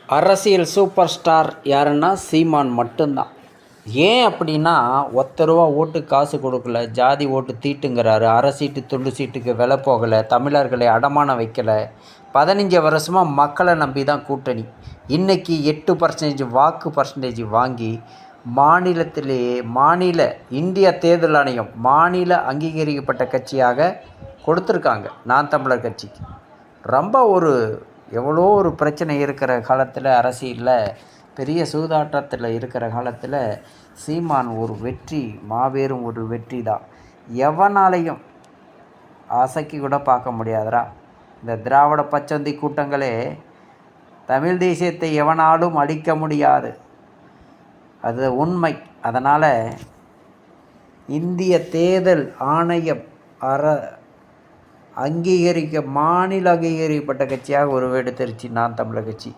அரசியல் super star யாருன்னா சீமான் மட்டும்தான். ஏன் அப்படின்னா, ரூபா ஓட்டுக்கு காசு கொடுக்கல, ஜாதி ஓட்டு தீட்டுங்கிறாரு, அரை சீட்டு துண்டு சீட்டுக்கு விலை போகலை, தமிழர்களை அடமானம் வைக்கலை, 15 வருஷமாக மக்களை நம்பி தான் கூட்டணி. இன்றைக்கி 8% வாக்கு பர்சன்டேஜ் வாங்கி மாநில இந்திய தேர்தல் ஆணையம் மாநில அங்கீகரிக்கப்பட்ட கட்சியாக கொடுத்துருக்காங்க நாம் தமிழர் கட்சிக்கு. ரொம்ப எவ்வளோ ஒரு பிரச்சனை இருக்கிற காலத்தில், அரசியலில் பெரிய சூதாட்டத்தில் இருக்கிற காலத்தில் சீமான் ஒரு வெற்றி, மாபெரும் ஒரு வெற்றி தான். எவனாலையும் அசைக்கி கூட பார்க்க முடியாதரா. இந்த திராவிட பச்சந்தி கூட்டங்களே தமிழ் தேசியத்தை எவனாலும் அழிக்க முடியாது, அது உண்மை. அதனால் இந்திய தேர்தல் ஆணையம் மாநில அங்கீகரிக்கப்பட்ட கட்சியாக உருவெடுத்துருச்சு நாம் தமிழர் கட்சி.